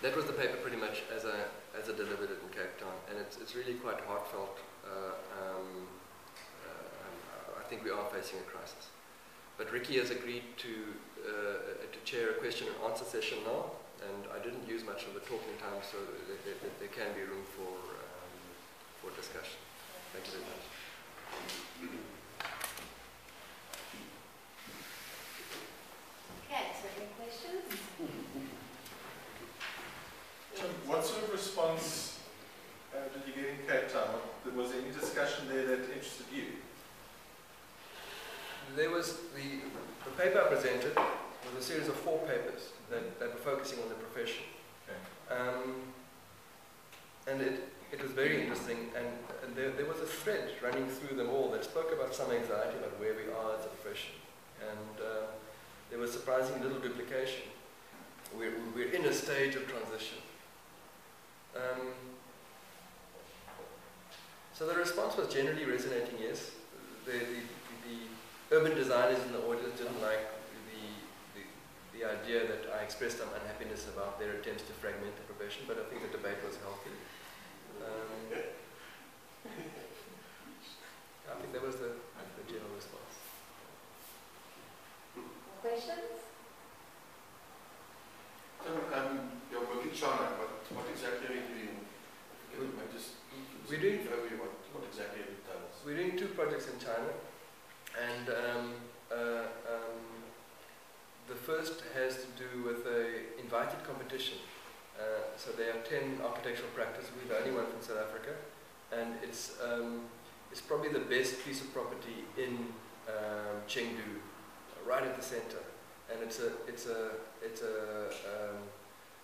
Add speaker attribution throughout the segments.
Speaker 1: that was the paper pretty much as I delivered it in Cape Town, and it's really quite heartfelt. I think we are facing a crisis. But Ricky has agreed to chair a question and answer session now, and I didn't use much of the talking time, so there can be room for discussion. Thank you very much.
Speaker 2: Okay, so any questions?
Speaker 3: Tim, what sort of response did you get in Cape Town? Was there any discussion there that interested you?
Speaker 1: There was the paper I presented was a series of 4 papers that were focusing on the profession.
Speaker 3: Okay.
Speaker 1: And it was very interesting, and there was a thread running through them all that spoke about some anxiety about where we are as a profession. And there was surprisingly little duplication. We're in a stage of transition. So the response was generally resonating, yes. The urban designers in the audience didn't like the idea that I expressed some unhappiness about their attempts to fragment the profession, but I think the debate was healthy. I think that was the general response.
Speaker 2: Questions?
Speaker 4: Your work in China, what exactly are you doing?
Speaker 1: We're doing
Speaker 4: what exactly it does.
Speaker 1: We're doing 2 projects in China, and the first has to do with an invited competition. So there are 10 architectural practices. We're the only one from South Africa, and it's probably the best piece of property in Chengdu, right at the center. And it's a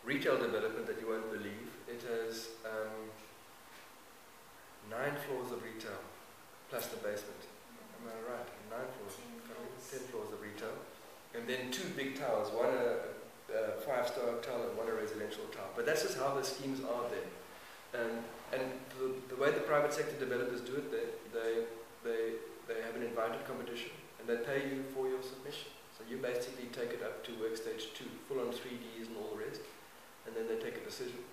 Speaker 1: retail development that you won't believe. It has 9 floors of retail, plus the basement. Am I right? 9 floors. 10 floors of retail. And then 2 big towers, one a 5-star hotel and one a residential tower. But that's just how the schemes are there. And the way the private sector developers do it, they have an invited competition, and they pay you for your submission. So you basically take it up to work stage 2, full on 3Ds and all the rest, and then they take a decision.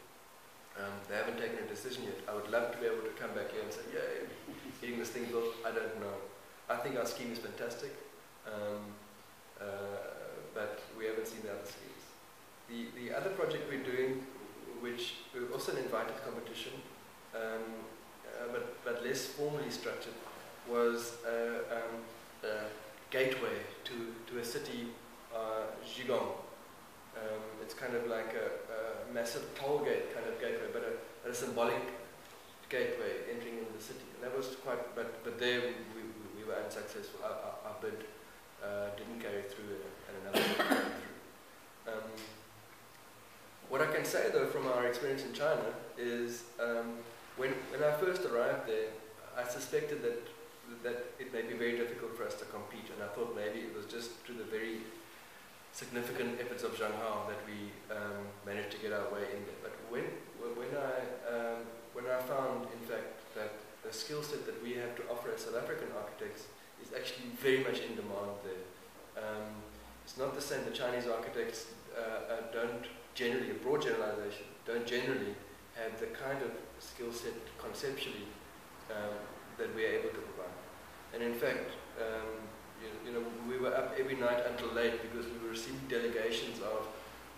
Speaker 1: They haven't taken a decision yet. I would love to be able to come back here and say, yay, getting this thing built. I don't know. I think our scheme is fantastic, but we haven't seen the other schemes. The other project we're doing, which was also an invited competition, but less formally structured, was a gateway to a city, Zhigong. It's kind of like a massive toll gate kind of gateway, but a symbolic gateway entering into the city. And that was quite, but there we were unsuccessful. Our bid didn't carry through, and another bid carried through. What I can say though from our experience in China is when I first arrived there, I suspected that it may be very difficult for us to compete, and I thought maybe it was just through the very significant efforts of Zhang Hao that we managed to get our way in there. But when I found, in fact, that the skill set that we have to offer as South African architects is actually very much in demand there. It's not the same. The Chinese architects don't generally, a broad generalization, don't generally have the kind of skill set conceptually that we are able to provide. And in fact, we were up every night until late because we were receiving delegations of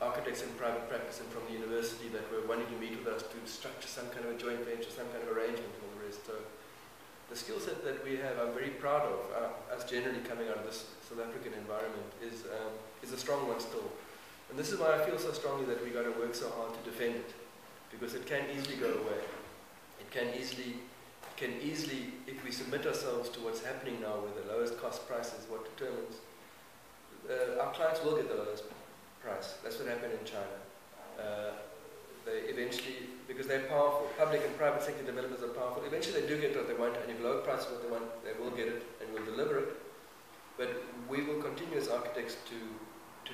Speaker 1: architects in private practice and from the university that were wanting to meet with us to structure some kind of a joint venture, some kind of arrangement and all the rest. So the skill set that we have, I'm very proud of, us generally coming out of this South African environment, is a strong one still. And this is why I feel so strongly that we got to work so hard to defend it, because it can easily go away. It can easily, if we submit ourselves to what's happening now, where the lowest cost price is what determines, our clients will get the lowest price. That's what happened in China. They eventually, because they're powerful, public and private sector developers are powerful, eventually they do get what they want, and if low price is what they want, they will get it and will deliver it. But we will continue as architects to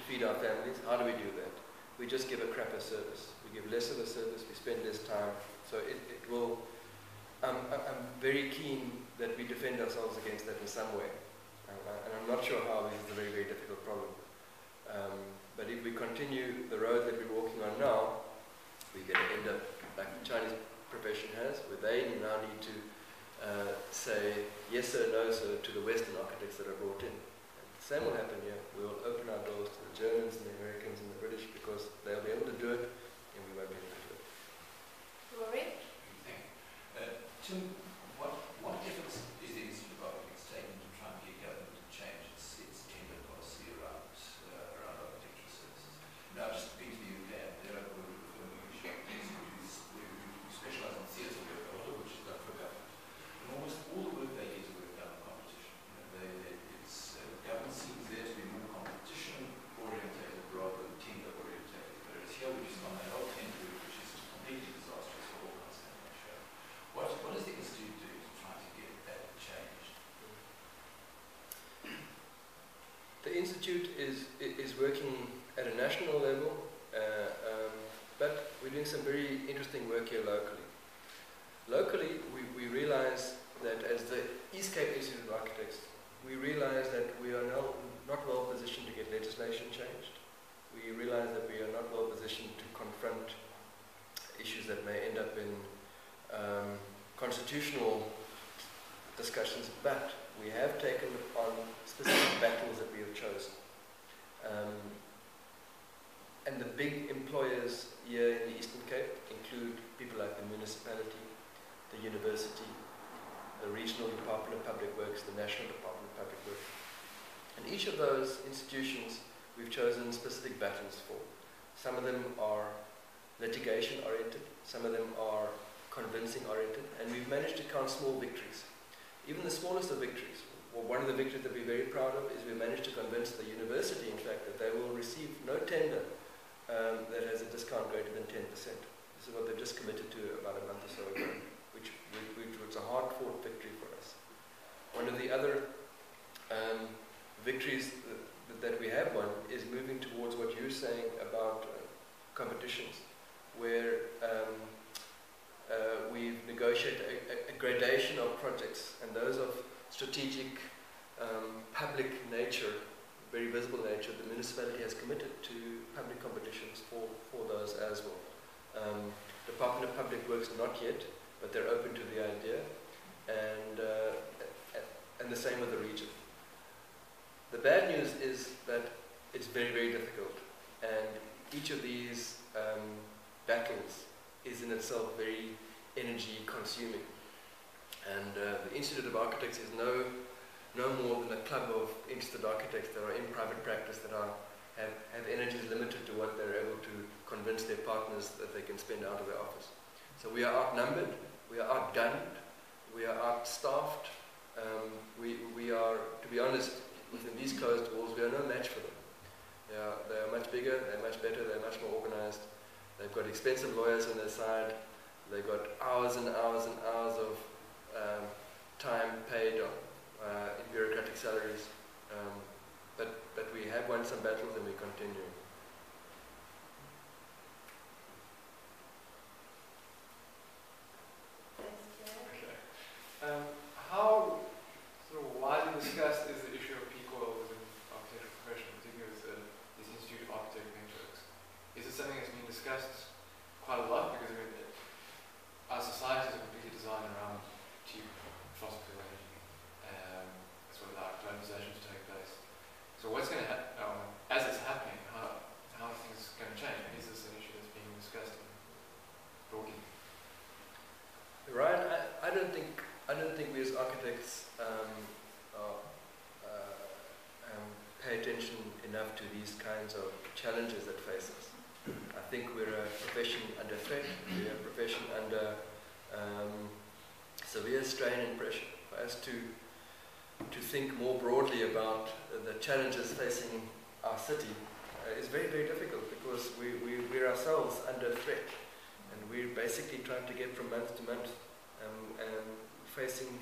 Speaker 1: feed our families. How do we do that? We just give a crapper service. We give less of a service, we spend less time. So it will, I'm very keen that we defend ourselves against that in some way. And I'm not sure how. This is a very, very difficult problem. But if we continue the road that we're walking on now, we're going to end up like the Chinese profession has, where they now need to say yes sir, no sir to the Western architects that are brought in. And the same will happen here. We will open our doors to the Germans and the Americans and the British because they'll be able to do it and we won't be able to do it.
Speaker 2: Rory?
Speaker 5: Thank you. Tim, what efforts is the Institute of Architects taking to try and get government to change its tender policy around architectural services? Now, just been to the UK, and there are institutes who specialise in theatre work, a lot of which is done for government. And almost all the work they do is work done in competition. Government seems there to be more competition-orientated rather than tender-orientated. Whereas here we're just on that old tender route, which is completely disastrous for all kinds of things. What does the Institute do to try to get that changed?
Speaker 1: The Institute is working at a national level, but we're doing some very interesting work here locally. Locally, we realize that as the East Cape Institute of Architects, we realize that we are now not well positioned to get legislation changed. We realize that we are not well positioned to confront issues that may end up in constitutional discussions, but we have taken on specific battles that we have chosen. And the big employers here in the Eastern Cape include people like the municipality, the university, the Regional Department of Public Works, the National Department of Public Works. And each of those institutions we've chosen specific battles for. Some of them are litigation oriented, some of them are convincing oriented, and we've managed to count small victories. Even the smallest of victories, well, one of the victories that we're very proud of is we managed to convince the university, in fact, that they will receive no tender that has a discount greater than 10%. This is what they've just committed to about a month or so ago, which was a hard-fought victory for us. One of the other victories that we have won is moving towards what you're saying about competitions, where we've negotiated a gradation of projects, and those of strategic public nature, very visible nature. The municipality has committed to public competitions for those as well. Department of Public Works not yet, but they're open to the idea, and the same with the region. The bad news is that it's very, very difficult, and each of these battles is in itself very energy consuming. And the Institute of Architects is no more than a club of interested architects that are in private practice that have energies limited to what they're able to convince their partners that they can spend out of their office. So we are outnumbered, we are outgunned, we are outstaffed. We are, to be honest, within these closed walls, we are no match for them. They are much bigger, they're much better, they're much more organized. They've got expensive lawyers on their side. They've got hours and hours and hours of time paid in bureaucratic salaries. But we have won some battles and we continue.
Speaker 6: How sort of widely discussed is the issue of peak oil within the architectural profession, particularly with this Institute of Architect networks? Is it something that's been discussed quite a lot? Because I mean, our societies are completely designed around cheap fossil energy, as well as our globalization to take place. So what's going to happen as it's happening? How are things going to change? And is this an issue that's being discussed broadly?
Speaker 1: Ryan, I don't think we as architects pay attention enough to these kinds of challenges that face us. I think we're a profession under threat. We're a profession under severe strain and pressure. For us to think more broadly about the challenges facing our city is very, very difficult because we're ourselves under threat, and we're basically trying to get from month to month and facing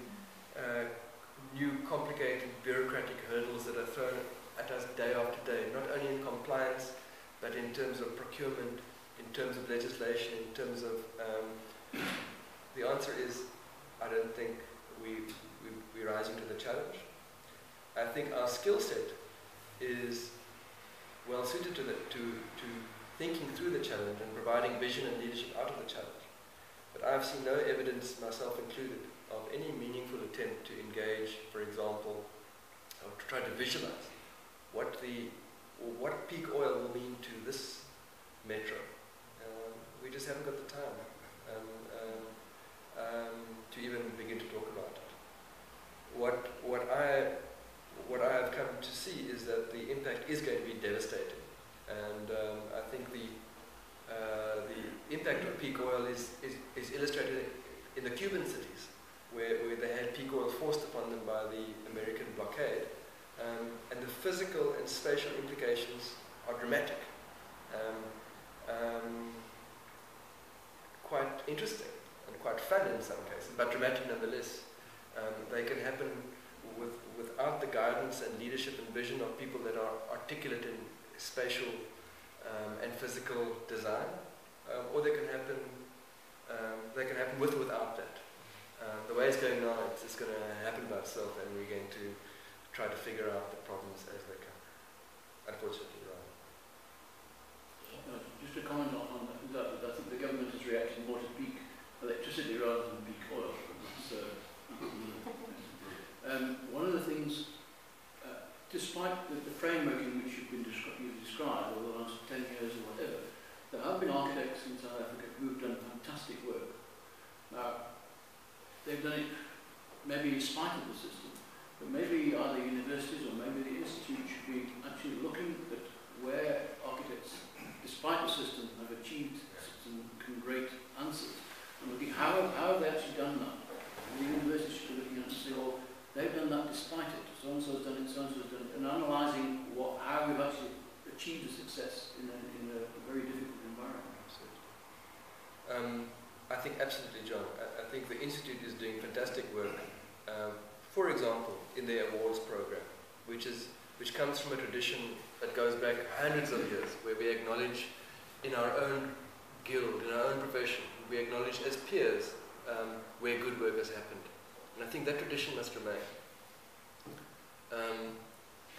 Speaker 1: new complicated bureaucratic hurdles that are thrown at us day after day, not only in compliance but in terms of procurement, in terms of legislation, in terms of the answer is I don't think we're rising to the challenge. I think our skill set is well suited to thinking through the challenge and providing vision and leadership out of the challenge. But I've seen no evidence, myself included, of any meaningful attempt to engage, for example, or to try to visualize what peak oil will mean to this metro. We just haven't got the time to even begin to talk about it. What I have come to see is that the impact is going to be devastating, and I think the impact of peak oil is illustrated in the Cuban cities, where they had peak oil forced upon them by the American blockade, and the physical and spatial implications are dramatic, quite interesting and quite fun in some cases, but dramatic nonetheless. They can happen without the guidance and leadership and vision of people that are articulate in spatial and physical design, or they can happen with or without that. The way it's going now, it's just going to happen by itself, and we're going to try to figure out the problems as they come. Unfortunately, right.
Speaker 7: Just to comment on that, I think the government is reacting more to peak electricity rather than peak oil. One of the things, despite the framework in which you've described over the last 10 years or whatever, there have been architects in South Africa who've done fantastic work. Now, they've done it maybe in spite of the system, but maybe either universities or maybe the institute should be actually looking at where architects, despite the system, have achieved some great answers, and looking how have they actually done that. And the university should be looking at it and say, well, they've done that despite it, so-and-so's done it, so-and-so's done it, and analysing how we've actually achieved a success in a very difficult environment.
Speaker 1: I think absolutely, John. I think the Institute is doing fantastic work. For example, in their awards program, which comes from a tradition that goes back hundreds of years, where we acknowledge in our own guild, in our own profession, we acknowledge as peers where good work has happened. And I think that tradition must remain.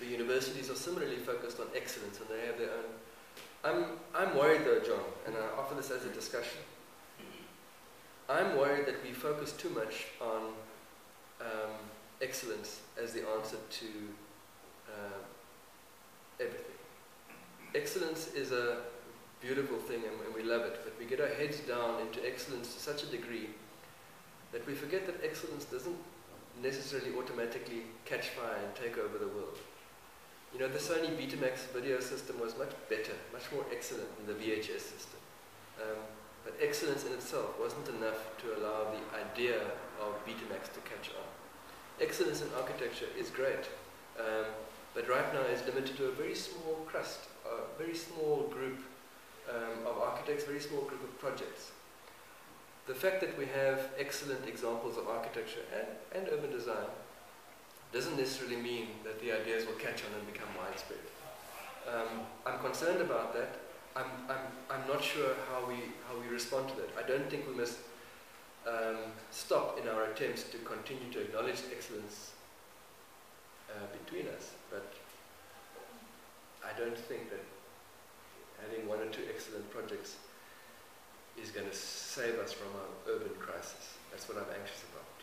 Speaker 1: The universities are similarly focused on excellence, and they have their own. I'm worried though, John, and I offer this as a discussion. I'm worried that we focus too much on excellence as the answer to everything. Excellence is a beautiful thing, and we love it, but we get our heads down into excellence to such a degree that we forget that excellence doesn't necessarily automatically catch fire and take over the world. You know, the Sony Betamax video system was much better, much more excellent than the VHS system. But excellence in itself wasn't enough to allow the idea of Betamax to catch on. Excellence in architecture is great, but right now is limited to a very small crust, a very small group of architects, very small group of projects. The fact that we have excellent examples of architecture and urban design doesn't necessarily mean that the ideas will catch on and become widespread. I'm concerned about that. I'm not sure how we respond to that. I don't think we must stop in our attempts to continue to acknowledge excellence between us, but I don't think that having one or two excellent projects is going to save us from our urban crisis. That's what I'm anxious about.